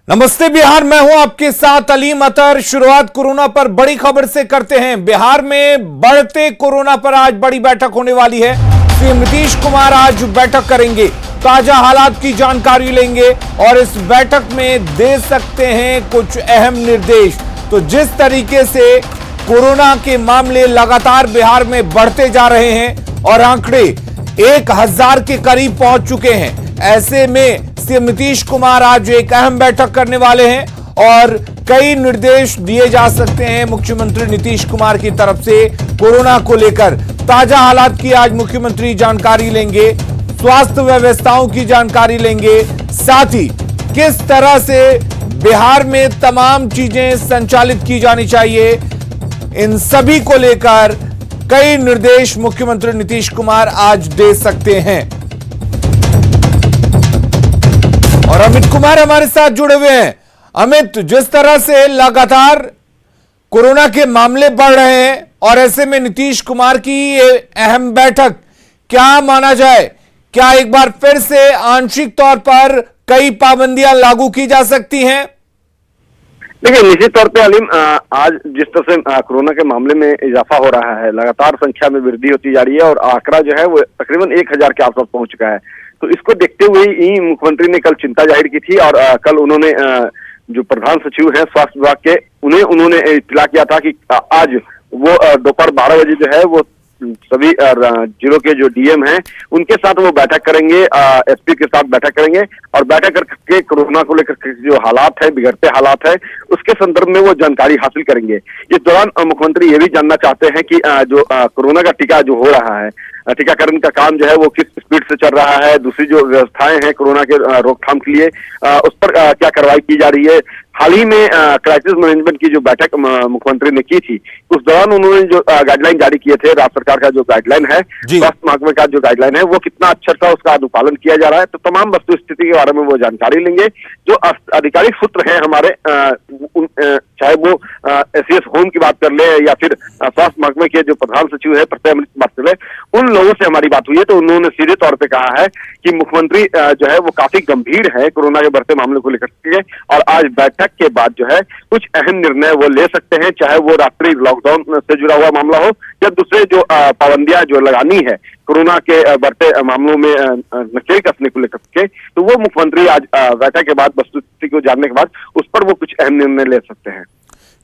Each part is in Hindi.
नमस्ते बिहार, मैं हूं आपके साथ अलीम अतर। शुरुआत कोरोना पर बड़ी खबर से करते हैं। बिहार में बढ़ते कोरोना पर आज बड़ी बैठक होने वाली है। सीएम नीतीश कुमार आज बैठक करेंगे, ताजा हालात की जानकारी लेंगे और इस बैठक में दे सकते हैं कुछ अहम निर्देश। तो जिस तरीके से कोरोना के मामले लगातार बिहार में बढ़ते जा रहे हैं और आंकड़े 1000 के करीब पहुंच चुके हैं, ऐसे में सीएम नीतीश कुमार आज एक अहम बैठक करने वाले हैं और कई निर्देश दिए जा सकते हैं मुख्यमंत्री नीतीश कुमार की तरफ से कोरोना को लेकर। ताजा हालात की आज मुख्यमंत्री जानकारी लेंगे, स्वास्थ्य व्यवस्थाओं की जानकारी लेंगे, साथ ही किस तरह से बिहार में तमाम चीजें संचालित की जानी चाहिए, इन सभी को लेकर कई निर्देश मुख्यमंत्री नीतीश कुमार आज दे सकते हैं। और अमित कुमार हमारे साथ जुड़े हुए हैं। अमित, जिस तरह से लगातार कोरोना के मामले बढ़ रहे हैं और ऐसे में नीतीश कुमार की ये अहम बैठक, क्या माना जाए, क्या एक बार फिर से आंशिक तौर पर कई पाबंदियां लागू की जा सकती हैं? देखिए, निश्चित तौर पे अलीम, आज जिस तरह से कोरोना के मामले में इजाफा हो रहा है, लगातार संख्या में वृद्धि होती जा रही है और आंकड़ा जो है वो तकरीबन 1000 के आसपास पहुंच चुका है। तो इसको देखते हुए ही मुख्यमंत्री ने कल चिंता जाहिर की थी और कल उन्होंने जो प्रधान सचिव हैं स्वास्थ्य विभाग के, उन्होंने इत्तला किया था कि आज वो दोपहर 12 बजे जो है वो सभी जिलों के जो डीएम हैं उनके साथ वो बैठक करेंगे, एसपी के साथ बैठक करेंगे और बैठक करके कोरोना को लेकर जो हालात है, बिगड़ते हालात है, उसके संदर्भ में वो जानकारी हासिल करेंगे। इस दौरान मुख्यमंत्री ये भी जानना चाहते हैं कि जो कोरोना का टीका जो हो रहा है, टीकाकरण का काम जो है वो किस स्पीड से चल रहा है, दूसरी जो व्यवस्थाएं हैं कोरोना के रोकथाम के लिए उस पर क्या कार्रवाई की जा रही है। हाल ही में क्राइसिस मैनेजमेंट की जो बैठक मुख्यमंत्री ने की थी, उस दौरान उन्होंने जो गाइडलाइन जारी किए थे, राज्य सरकार का जो गाइडलाइन है, स्वास्थ्य महकमे का जो गाइडलाइन है, वो कितना अच्छा सा उसका अनुपालन किया जा रहा है। तो तमाम वस्तु स्थिति के बारे में वो जानकारी लेंगे। जो आधिकारिक सूत्र हैं हमारे, चाहे वो एससीएस होम की बात कर ले या फिर स्वास्थ्य महकमे के जो प्रधान सचिव है प्रत्यय अमृत बात कर ले, उन लोगों से हमारी बात हुई है तो उन्होंने सीधे तौर पे कहा है कि मुख्यमंत्री जो है वो काफी गंभीर है कोरोना के बढ़ते मामले को लेकर के और आज बैठक के बाद जो है कुछ अहम निर्णय वो ले सकते हैं, चाहे वो रात्रि लॉकडाउन से जुड़ा हुआ मामला हो या दूसरे जो पाबंदियां जो लगानी है कोरोना के बढ़ते मामलों में नकेल कसने को लेकर के, तो वो मुख्यमंत्री आज बैठक के बाद वस्तुस्थिति को जानने के बाद उस पर वो कुछ अहम निर्णय ले सकते हैं।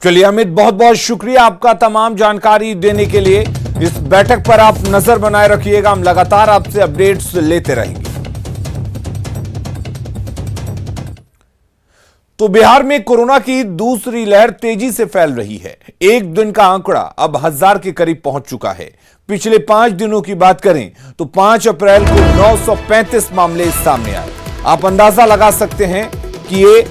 चलिए अमित, बहुत बहुत शुक्रिया आपका तमाम जानकारी देने के लिए। इस बैठक पर आप नजर बनाए रखिएगा, हम लगातार आपसे अपडेट्स लेते रहेंगे। तो बिहार में कोरोना की दूसरी लहर तेजी से फैल रही है। एक दिन का आंकड़ा अब 1000 के करीब पहुंच चुका है। पिछले 5 दिनों की बात करें तो 5 अप्रैल को 935 मामले सामने आए। आप अंदाजा लगा सकते हैं कि ये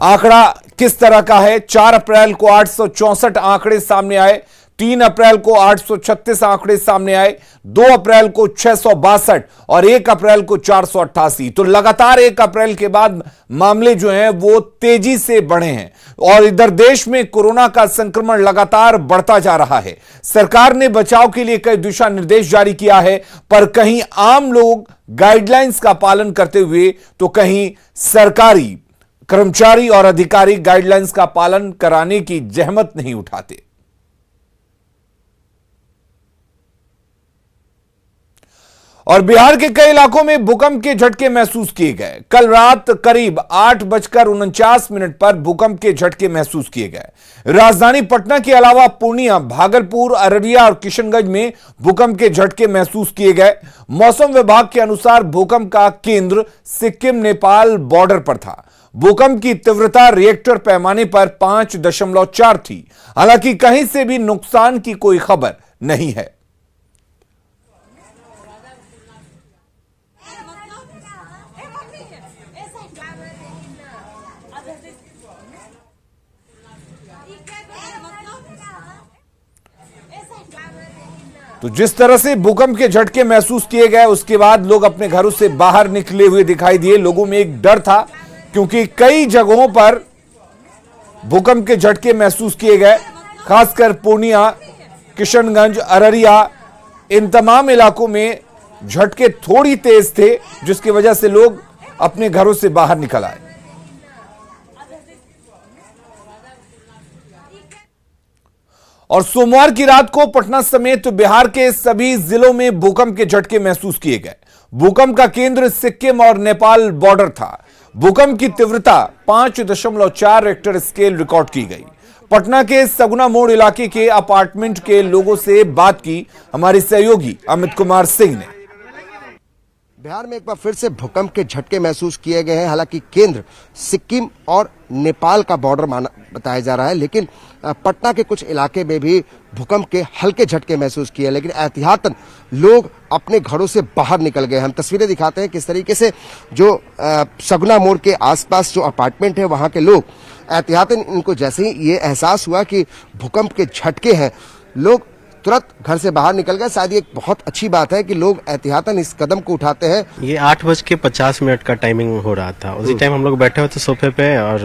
आंकड़ा किस तरह का है। 4 अप्रैल को 864 आंकड़े सामने आए, 3 अप्रैल को 836 आंकड़े सामने आए, 2 अप्रैल को 662 और 1 अप्रैल को 488। तो लगातार 1 अप्रैल के बाद मामले जो हैं वो तेजी से बढ़े हैं और इधर देश में कोरोना का संक्रमण लगातार बढ़ता जा रहा है। सरकार ने बचाव के लिए कई दिशा निर्देश जारी किया है, पर कहीं आम लोग गाइडलाइंस का पालन करते हुए तो कहीं सरकारी कर्मचारी और अधिकारी गाइडलाइंस का पालन कराने की जहमत नहीं उठाते। और बिहार के कई इलाकों में भूकंप के झटके महसूस किए गए। कल रात करीब 8:49 पर भूकंप के झटके महसूस किए गए। राजधानी पटना के अलावा पूर्णिया, भागलपुर, अररिया और किशनगंज में भूकंप के झटके महसूस किए गए। मौसम विभाग के अनुसार भूकंप का केंद्र सिक्किम नेपाल बॉर्डर पर था। भूकंप की तीव्रता रिएक्टर पैमाने पर 5.4 थी। हालांकि कहीं से भी नुकसान की कोई खबर नहीं है। तो जिस तरह से भूकंप के झटके महसूस किए गए उसके बाद लोग अपने घरों से बाहर निकले हुए दिखाई दिए। लोगों में एक डर था क्योंकि कई जगहों पर भूकंप के झटके महसूस किए गए, खासकर पूर्णिया, किशनगंज, अररिया, इन तमाम इलाकों में झटके थोड़ी तेज थे जिसकी वजह से लोग अपने घरों से बाहर निकल आए। और सोमवार की रात को पटना समेत बिहार के सभी जिलों में भूकंप के झटके महसूस किए गए। भूकंप का केंद्र सिक्किम और नेपाल बॉर्डर था। भूकंप की तीव्रता 5.4 रिक्टर स्केल रिकॉर्ड की गई। पटना के सगुना मोड़ इलाके के अपार्टमेंट के लोगों से बात की हमारे सहयोगी अमित कुमार सिंह ने। बिहार में एक बार फिर से भूकंप के झटके महसूस किए गए हैं। हालांकि केंद्र सिक्किम और नेपाल का बॉर्डर माना बताया जा रहा है, लेकिन पटना के कुछ इलाके में भी भूकंप के हल्के झटके महसूस किए, लेकिन एहतियातन लोग अपने घरों से बाहर निकल गए। हम तस्वीरें दिखाते हैं किस तरीके से जो सगुना मोड़ के आसपास जो अपार्टमेंट है वहां के लोग एहतियातन, इनको जैसे ही ये एहसास हुआ कि भूकंप के झटके हैं, लोग तुरंत घर से बाहर निकल गए। शायद ये एक बहुत अच्छी बात है कि लोग एहतियातन इस कदम को उठाते हैं। ये 8:50 का टाइमिंग हो रहा था। उसी टाइम हम लोग बैठे हुए थे सोफे पे और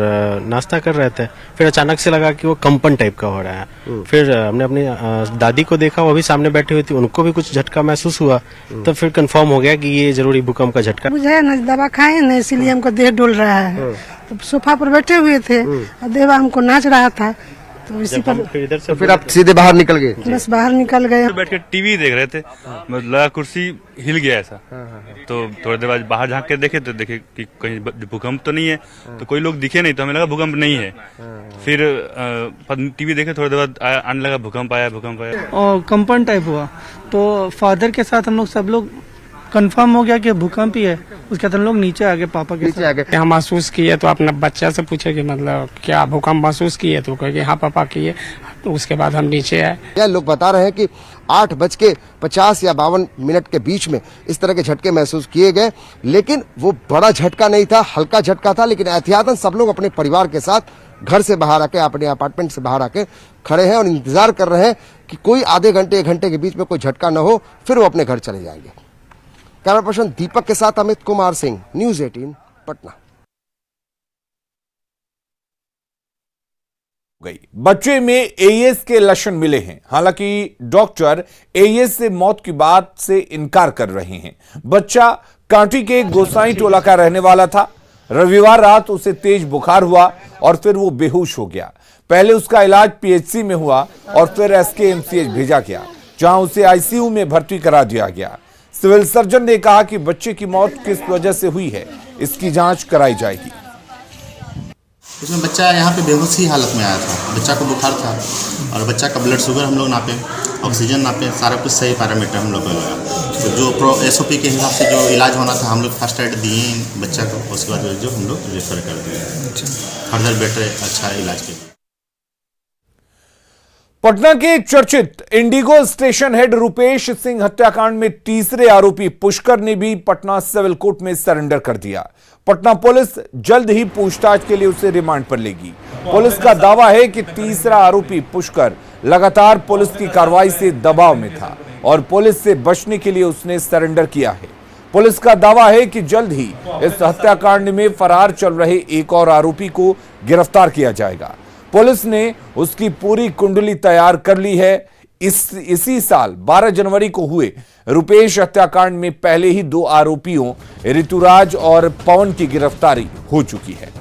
नाश्ता कर रहे थे। फिर अचानक से लगा कि वो कंपन टाइप का हो रहा है। फिर हमने अपनी दादी को देखा, वो भी सामने बैठी हुई थी, उनको भी कुछ झटका महसूस हुआ। तो फिर कंफर्म हो गया कि ये जरूरी भूकंप का झटका। मुझे न दवा खाए न, इसीलिए हमको देह डोल रहा है। तो सोफा पर बैठे हुए थे और देवा हमको नाच रहा था, तो इसी पर इधर से फिर आप सीधे बाहर निकल गए? बस बाहर निकल गए। बैठ के टीवी देख रहे थे, लगा कुर्सी हिल गया ऐसा। तो थोड़ी देर बाद बाहर झांक के देखे तो देखे कि कहीं भूकंप तो नहीं है। तो कोई लोग दिखे नहीं, तो हमें लगा भूकंप नहीं है। फिर टीवी देखे, थोड़ी देर बाद आने लगा भूकंप आया। और कंपन टाइप हुआ, तो फादर के साथ हम लोग सब लोग कंफर्म हो गया कि भूकंप ही है। उसके बाद हम लोग नीचे आ गए, पापा के नीचे आ गए। हम महसूस किए तो अपने बच्चा से पूछे कि मतलब क्या भूकंप महसूस किए, तो कहे कि हाँ पापा किए। तो उसके बाद हम नीचे आए। यह लोग बता रहे हैं कि 8:50 या 52 के बीच में इस तरह के झटके महसूस किए गए, लेकिन वो बड़ा झटका नहीं था, हल्का झटका था। लेकिन एहतियातन सब लोग अपने परिवार के साथ घर से बाहर आके, अपने अपार्टमेंट से बाहर आके खड़े हैं और इंतजार कर रहे हैं कि कोई आधे घंटे 1 घंटे के बीच में कोई झटका न हो, फिर वो अपने घर चले जाएंगे। कैमरा पर्सन दीपक के साथ अमित कुमार सिंह, न्यूज़ 18 पटना। बच्चे में एईएस के लक्षण मिले हैं। हालांकि डॉक्टर एईएस से मौत की बात से इनकार कर रहे हैं। बच्चा कांटी के गोसाई टोला का रहने वाला था। रविवार रात उसे तेज बुखार हुआ और फिर वो बेहोश हो गया। पहले उसका इलाज पीएचसी में हुआ और फिर एसकेएमसीएच भेजा गया, जहां उसे आईसीयू में भर्ती करा दिया गया। सिविल सर्जन ने कहा कि बच्चे की मौत किस वजह से हुई है, इसकी जांच कराई जाएगी। उसमें बच्चा यहाँ पे बेहोशी हालत में आया था। बच्चा को बुखार था और बच्चा का ब्लड शुगर हम लोग नापे, ऑक्सीजन नापे, सारा कुछ सही पैरामीटर हम लोग को लगा। तो जो एसओपी के हिसाब से जो इलाज होना था हम लोग फर्स्ट एड दिए बच्चा को, उसके बाद जो हम लोग रेफर कर दिए फर्दर बेटर अच्छा इलाज के लिए। पटना के चर्चित Indigo station head Rupesh Singh हत्याकांड में तीसरे आरोपी पुष्कर ने भी पटना सिविल कोर्ट में सरेंडर कर दिया। पटना पुलिस जल्द ही पूछताछ के लिए उसे रिमांड पर लेगी। पुलिस का दावा है कि तीसरा आरोपी पुष्कर लगातार पुलिस की कार्रवाई से दबाव में था और पुलिस से बचने के लिए उसने सरेंडर किया है। पुलिस का दावा है कि जल्द ही इस हत्याकांड में फरार चल रहे एक और आरोपी को गिरफ्तार किया जाएगा। पुलिस ने उसकी पूरी कुंडली तैयार कर ली है। इसी साल 12 जनवरी को हुए रुपेश हत्याकांड में पहले ही 2 आरोपियों ऋतुराज और पवन की गिरफ्तारी हो चुकी है।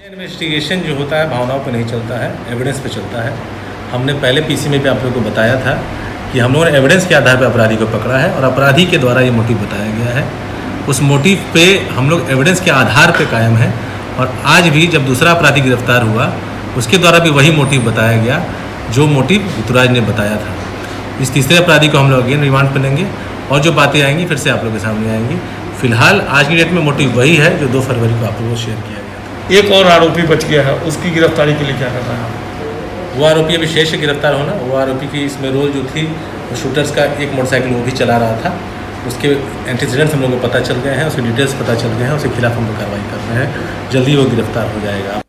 इन्वेस्टिगेशन जो होता है भावनाओं पर नहीं चलता है, एविडेंस पे चलता है। हमने पहले पीसी में भी आप लोगों को बताया था कि हम लोगों ने एविडेंस के आधार पर अपराधी को पकड़ा है और अपराधी के द्वारा ये मोटिव बताया गया है। उस मोटिव पे हम लोग एविडेंस के आधार पे कायम हैं और आज भी जब दूसरा अपराधी गिरफ्तार हुआ उसके द्वारा भी वही मोटिव बताया गया जो मोटिव ऋतुराज ने बताया था। इस तीसरे अपराधी को हम लोग अगेन रिमांड पर लेंगे और जो बातें आएंगी फिर से आप लोग के सामने आएंगी। फिलहाल आज की डेट में मोटिव वही है जो 2 फरवरी को आप लोगों को शेयर किया गया। एक और आरोपी बच गया है, उसकी गिरफ्तारी के लिए क्या कर रहा है? वो आरोपी अभी शेष से गिरफ्तार होना। वो आरोपी की इसमें रोल जो थी, शूटर्स का एक मोटरसाइकिल वो भी चला रहा था। उसके एंटीसीडेंट्स हम लोग को पता चल गए हैं, उसके डिटेल्स पता चल गए हैं, उसके खिलाफ हम लोग कार्रवाई कर रहे हैं। जल्दी वो गिरफ्तार हो जाएगा।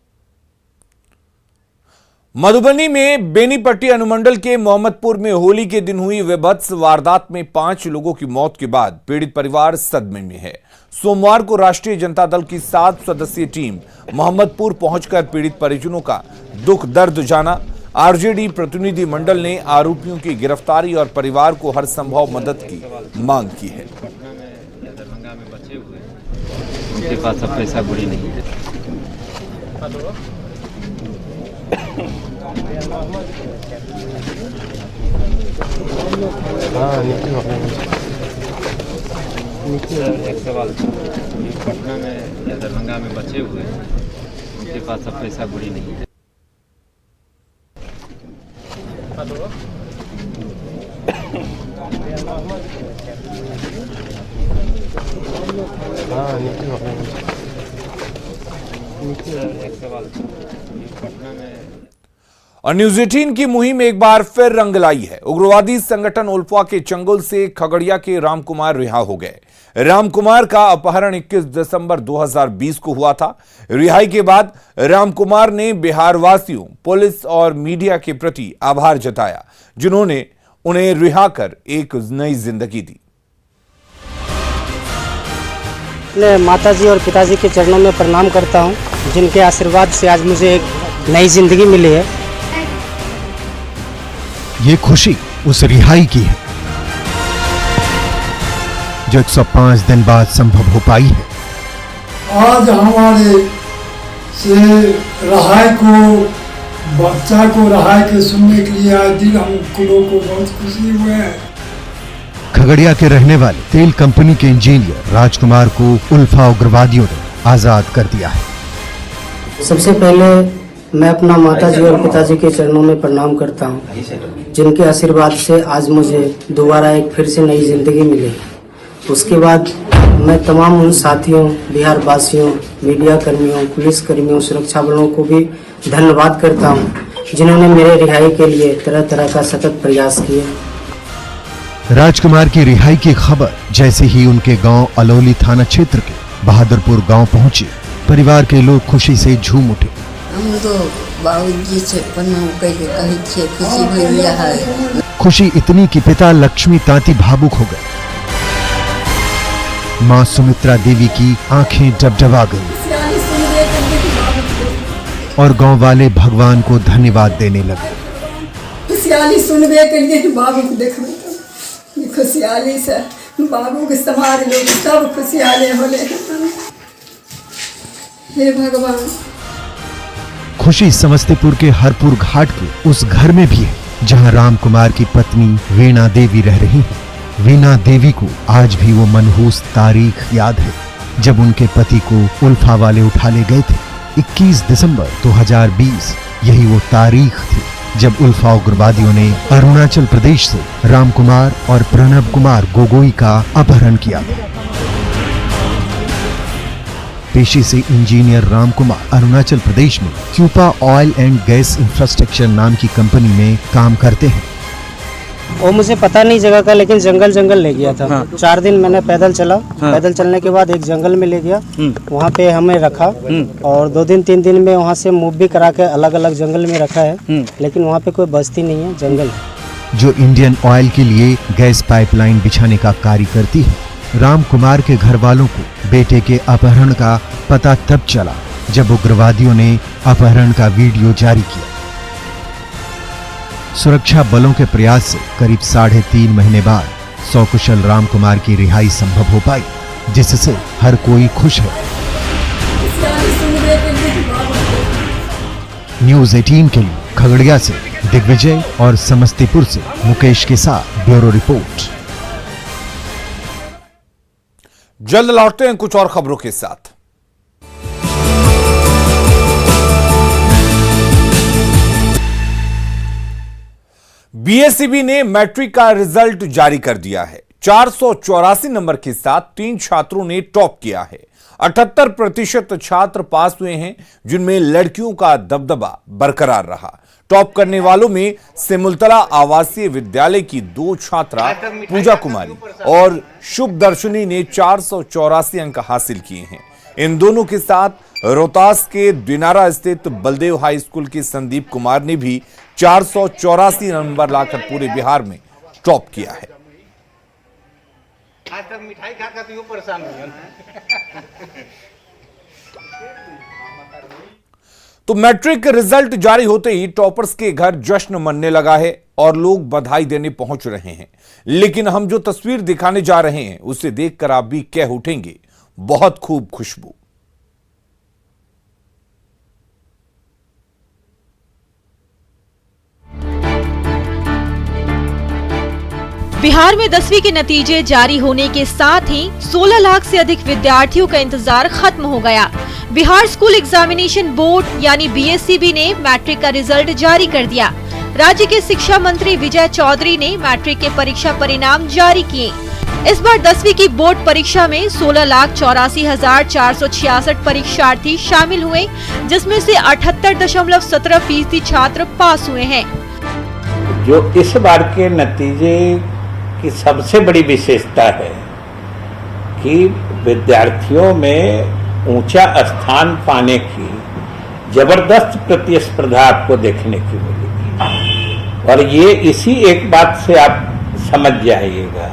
मधुबनी में बेनीपट्टी अनुमंडल के मोहम्मदपुर में होली के दिन हुई विभत्स वारदात में 5 लोगों की मौत के बाद पीड़ित परिवार सदमे में है। सोमवार को राष्ट्रीय जनता दल की 7 सदस्यीय टीम मोहम्मदपुर पहुंचकर पीड़ित परिजनों का दुख दर्द जाना। आरजेडी प्रतिनिधि मंडल ने आरोपियों की गिरफ्तारी और परिवार को हर संभव मदद की मांग की है। उनके पास अब पैसा बुरी नहीं है। एक सवाल पटना में या दरभंगा में बचे हुए हैं, उनके पास अब पैसा बुरी नहीं है। एक सवाल पटना में। और न्यूज 18 की मुहिम एक बार फिर रंग लाई है। उग्रवादी संगठन उल्फा के चंगुल से खगड़िया के रामकुमार रिहा हो गए। रामकुमार का अपहरण 21 दिसंबर 2020 को हुआ था। रिहाई के बाद रामकुमार ने बिहार वासियों, पुलिस और मीडिया के प्रति आभार जताया, जिन्होंने उन्हें रिहा कर एक नई जिंदगी दी। मैं माताजी और पिताजी के चरणों में प्रणाम करता हूं, जिनके आशीर्वाद से आज मुझे एक नई जिंदगी मिली है। ये खुशी उस रिहाई की है जो 105 दिन बाद संभव हो पाई है। आज हमारे से रहाई को, बच्चा को रहाई के सुनने के लिए आज दिन हम लोग को बहुत खुशी हुए है। खगड़िया के रहने वाले तेल कंपनी के इंजीनियर राजकुमार को उल्फा उग्रवादियों ने आजाद कर दिया है। सबसे पहले मैं अपना माताजी और पिताजी के चरणों में प्रणाम करता हूं, जिनके आशीर्वाद से आज मुझे दोबारा एक फिर से नई जिंदगी मिली। उसके बाद मैं तमाम उन साथियों, बिहार वासियों, मीडिया कर्मियों, पुलिस कर्मियों, सुरक्षा बलों को भी धन्यवाद करता हूं, जिन्होंने मेरे रिहाई के लिए तरह तरह का सतत प्रयास किए। राजकुमार की रिहाई की खबर जैसे ही उनके गांव अलौली थाना क्षेत्र के बहादुरपुर गांव पहुंची, परिवार के लोग खुशी से झूम उठे। हम तो बाबूजी से प्रणाम करके कही थे, खुशी हुई है। खुशी इतनी कि पिता लक्ष्मी तांती भावुक हो गए। मां सुमित्रा देवी की आंखें डबडबा गईं और गांव वाले भगवान को धन्यवाद देने लगे। खुशहाली सुनबे के लिए बाबू को देखबे, खुशहाली से बाबू के समाज लोग सब खुशहाली होले। हे भगवान। खुशी समस्तीपुर के हरपुर घाट के उस घर में भी है जहां रामकुमार की पत्नी वीणा देवी रह रही हैं। वीणा देवी को आज भी वो मनहूस तारीख याद है जब उनके पति को उल्फा वाले उठा ले गए थे। 21 दिसंबर 2020 यही वो तारीख थी जब उल्फा उग्रवादियों ने अरुणाचल प्रदेश से रामकुमार और प्रणव कुमार गोगोई का अपहरण किया था। पेशे से इंजीनियर रामकुमार अरुणाचल प्रदेश में क्यूपा ऑयल एंड गैस इंफ्रास्ट्रक्चर नाम की कंपनी में काम करते हैं। वो मुझे पता नहीं जगह का, लेकिन जंगल ले गया था। 4 दिन मैंने पैदल चला। पैदल चलने के बाद एक जंगल में ले गया, वहाँ पे हमें रखा और 2 दिन 3 दिन में वहाँ से मूव भी करा के अलग अलग जंगल में रखा है, लेकिन वहाँ पे कोई बस्ती नहीं है, जंगल है। जो इंडियन ऑयल के लिए गैस पाइपलाइन बिछाने का कार्य करती है। रामकुमार के घर वालों को बेटे के अपहरण का पता तब चला जब उग्रवादियों ने अपहरण का वीडियो जारी किया। सुरक्षा बलों के प्रयास से करीब 3.5 महीने बाद सकुशल रामकुमार की रिहाई संभव हो पाई, जिससे हर कोई खुश है। न्यूज 18 के लिए खगड़िया से दिग्विजय और समस्तीपुर से मुकेश के साथ ब्यूरो रिपोर्ट। जल्द लौटते हैं कुछ और खबरों के साथ। बीएसईबी ने मैट्रिक का रिजल्ट जारी कर दिया है। 484 नंबर के साथ 3 छात्रों ने टॉप किया है। 78% छात्र पास हुए हैं, जिनमें लड़कियों का दबदबा बरकरार रहा। टॉप करने वालों में सिमुलतला आवासीय विद्यालय की 2 छात्रा पूजा कुमारी और शुभ दर्शनी ने 484 अंक हासिल किए हैं। इन दोनों के साथ रोहतास के दिनारा स्थित बलदेव हाई स्कूल के संदीप कुमार ने भी 484 नंबर लाकर पूरे बिहार में टॉप किया है। आज तक मिठाई खा तो परेशान हो। तो मैट्रिक रिजल्ट जारी होते ही टॉपर्स के घर जश्न मनने लगा है और लोग बधाई देने पहुंच रहे हैं। लेकिन हम जो तस्वीर दिखाने जा रहे हैं उसे देखकर आप भी कह उठेंगे, बहुत खूब खुशबू। बिहार में 10वीं के नतीजे जारी होने के साथ ही 16 लाख से अधिक विद्यार्थियों का इंतजार खत्म हो गया। बिहार स्कूल एग्जामिनेशन बोर्ड यानी बीएससीबी ने मैट्रिक का रिजल्ट जारी कर दिया। राज्य के शिक्षा मंत्री विजय चौधरी ने मैट्रिक के परीक्षा परिणाम जारी किए। इस बार 10वीं की बोर्ड परीक्षा में 16,84,466 परीक्षार्थी शामिल हुए, जिसमें से 78.17% छात्र पास हुए हैं। जो इस बार के नतीजे की सबसे बड़ी विशेषता है कि विद्यार्थियों में ऊंचा स्थान पाने की जबरदस्त प्रतिस्पर्धा आपको देखने की मिलेगी। और ये इसी एक बात से आप समझ जाइएगा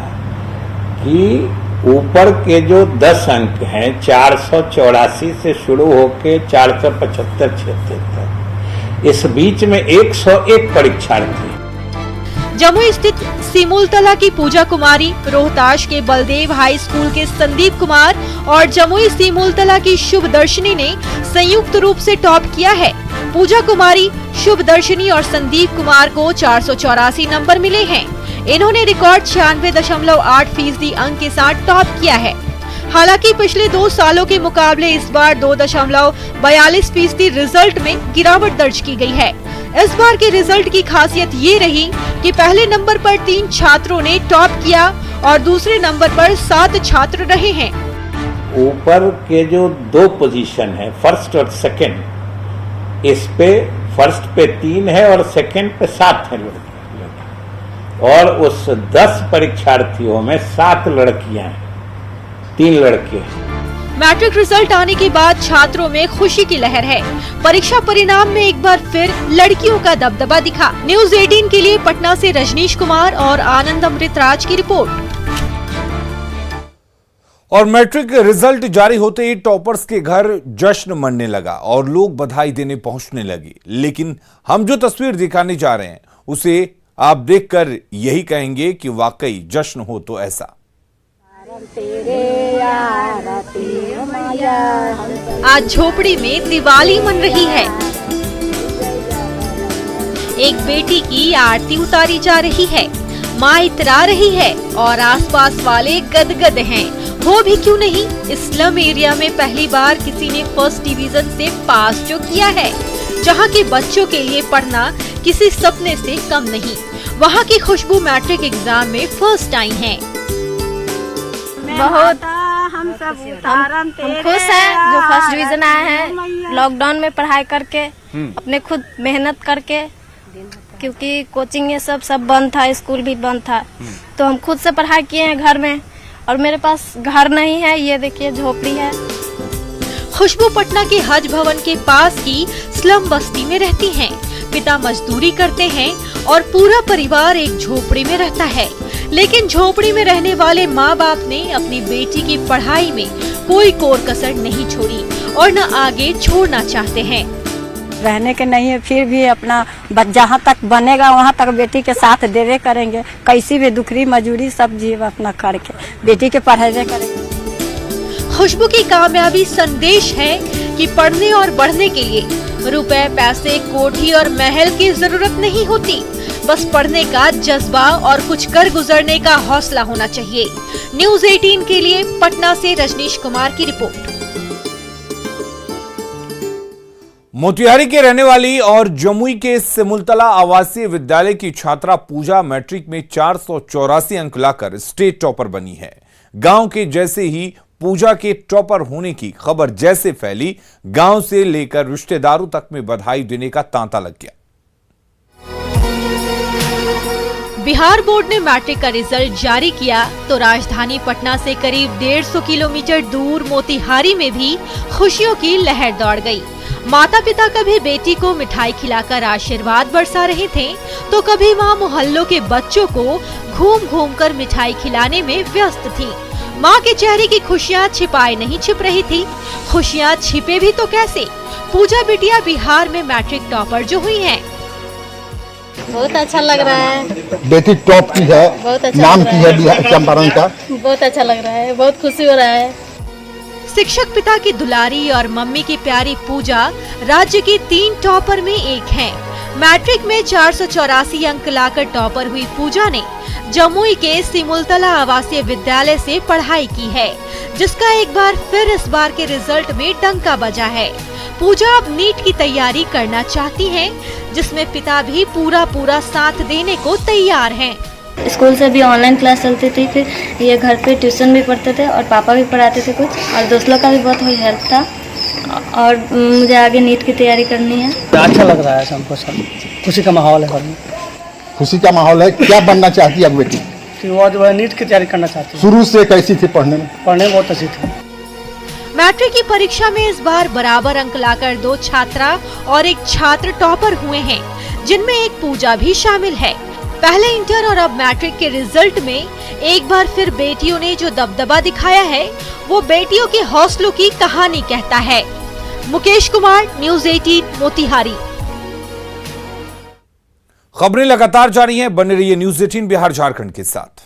कि ऊपर के जो 10 अंक हैं 484 से शुरू होके 475-76 तक, इस बीच में 101 परीक्षार्थी। जमुई स्थित सिमुलतला की पूजा कुमारी, रोहताश के बलदेव हाई स्कूल के संदीप कुमार और जमुई सिमुलतला की शुभ दर्शनी ने संयुक्त रूप से टॉप किया है। पूजा कुमारी, शुभ दर्शनी और संदीप कुमार को 484 नंबर मिले हैं। इन्होंने रिकॉर्ड 96.8% अंक के साथ टॉप किया है। हालांकि पिछले 2 सालों के मुकाबले इस बार 2.42% रिजल्ट में गिरावट दर्ज की गई है। इस बार के रिजल्ट की खासियत ये रही कि पहले नंबर पर 3 छात्रों ने टॉप किया और दूसरे नंबर पर 7 छात्र रहे हैं। ऊपर के जो 2 पोजीशन है, फर्स्ट और सेकंड, इस पे फर्स्ट पे 3 है और सेकंड पे 7 है लड़के, और उस 10 परीक्षार्थियों में 7 लड़कियां हैं, 3 लड़के हैं। मैट्रिक रिजल्ट आने के बाद छात्रों में खुशी की लहर है। परीक्षा परिणाम में एक बार फिर लड़कियों का दबदबा दिखा। न्यूज़ 18 के लिए पटना से रजनीश कुमार और आनंद अमृतराज की रिपोर्ट। और मैट्रिक रिजल्ट जारी होते ही टॉपर्स के घर जश्न मनने लगा और लोग बधाई देने पहुंचने लगे। लेकिन हम जो तस्वीर दिखाने जा रहे हैं उसे आप देखकर यही कहेंगे कि वाकई जश्न हो तो ऐसा। आज झोपड़ी में दिवाली मन रही है। एक बेटी की आरती उतारी जा रही है, माँ इतरा रही है और आसपास वाले गदगद हैं। हो भी क्यों नहीं, स्लम एरिया में पहली बार किसी ने फर्स्ट डिवीजन से पास जो किया है, जहाँ के बच्चों के लिए पढ़ना किसी सपने से कम नहीं। वहाँ की खुशबू मैट्रिक एग्जाम में फर्स्ट आई है। बहुत हम खुश हैं जो फर्स्ट डिवीजन आए हैं। लॉकडाउन में पढ़ाई करके, अपने खुद मेहनत करके, क्योंकि कोचिंग ये सब बंद था, स्कूल भी बंद था, तो हम खुद से पढ़ाई किए हैं घर में। और मेरे पास घर नहीं है, ये देखिए झोपड़ी है। खुशबू पटना के हज भवन के पास की स्लम बस्ती में रहती हैं। पिता मजदूरी करते हैं और पूरा परिवार एक झोपड़ी में रहता है। लेकिन झोपड़ी में रहने वाले माँ बाप ने अपनी बेटी की पढ़ाई में कोई कोर कसर नहीं छोड़ी और न आगे छोड़ना चाहते हैं। रहने के नहीं है, फिर भी अपना जहाँ तक बनेगा वहाँ तक बेटी के साथ देवे करेंगे। कैसी भी दुखरी मजूरी सब जीव अपना करके बेटी के पढ़ाई करेंगे। खुशबू की कामयाबी संदेश है कि पढ़ने और बढ़ने के लिए रुपए, पैसे, कोठी और महल की जरूरत नहीं होती। बस पढ़ने का जज्बा और कुछ कर गुजरने का हौसला होना चाहिए। न्यूज़ 18 के लिए पटना से रजनीश कुमार की रिपोर्ट। मोतिहारी के रहने वाली और जमुई के सिमुलतला आवासीय विद्यालय की छात्रा पूजा मैट्रिक में 484 अंक लाकर स्टेट टॉपर बनी है। गांव के जैसे ही पूजा के टॉपर होने की खबर जैसे फैली, गांव से लेकर रिश्तेदारों तक में बधाई देने का तांता लग गया। बिहार बोर्ड ने मैट्रिक का रिजल्ट जारी किया तो राजधानी पटना से करीब 150 किलोमीटर दूर मोतिहारी में भी खुशियों की लहर दौड़ गई। माता पिता कभी बेटी को मिठाई खिलाकर आशीर्वाद बरसा रहे थे तो कभी मां मोहल्लों के बच्चों को घूम घूम कर मिठाई खिलाने में व्यस्त थी। मां के चेहरे की खुशियां छिपाए नहीं छिप रही थी। खुशियां छिपे भी तो कैसे, पूजा बिटिया बिहार में मैट्रिक टॉपर जो हुई हैं। बहुत अच्छा लग रहा है। बेटी टॉप की है, बहुत अच्छा नाम की है बिहार चंपारण का। बहुत अच्छा लग रहा है, बहुत खुशी हो रहा है। शिक्षक पिता की दुलारी और मम्मी की प्यारी पूजा राज्य की 3 टॉपर में एक हैं। मैट्रिक में 484 अंक लाकर टॉपर हुई पूजा ने जमुई के सिमुलतला आवासीय विद्यालय से पढ़ाई की है, जिसका एक बार फिर इस बार के रिजल्ट में डंका बजा है। पूजा अब नीट की तैयारी करना चाहती हैं, जिसमें पिता भी पूरा साथ देने को तैयार हैं। स्कूल से भी ऑनलाइन क्लास चलती थी, फिर ये घर पे ट्यूशन भी पढ़ते थे और पापा भी पढ़ाते थे कुछ, और दोस्तों का भी बहुत हेल्प था, और मुझे आगे नीट की तैयारी करनी है। अच्छा लग रहा है हमको, सब खुशी का माहौल है घर में। खुशी का माहौल है। क्या बनना चाहती है अब बेटी? कि वो जो है नीट की तैयारी करना चाहती है। शुरू से कैसी थी पढ़ने में? पढ़ने में बहुत अच्छी थी। मैट्रिक की परीक्षा में इस बार बराबर अंक लाकर 2 छात्रा और 1 छात्र टॉपर हुए हैं, जिनमें एक पूजा भी शामिल है। पहले इंटर और अब मैट्रिक के रिजल्ट में एक बार फिर बेटियों ने जो दबदबा दिखाया है, वो बेटियों के हौसलों की कहानी कहता है। मुकेश कुमार, न्यूज़ 18 मोतिहारी। खबरें लगातार जारी हैं, बने रहिए न्यूज़ 18 बिहार झारखंड के साथ।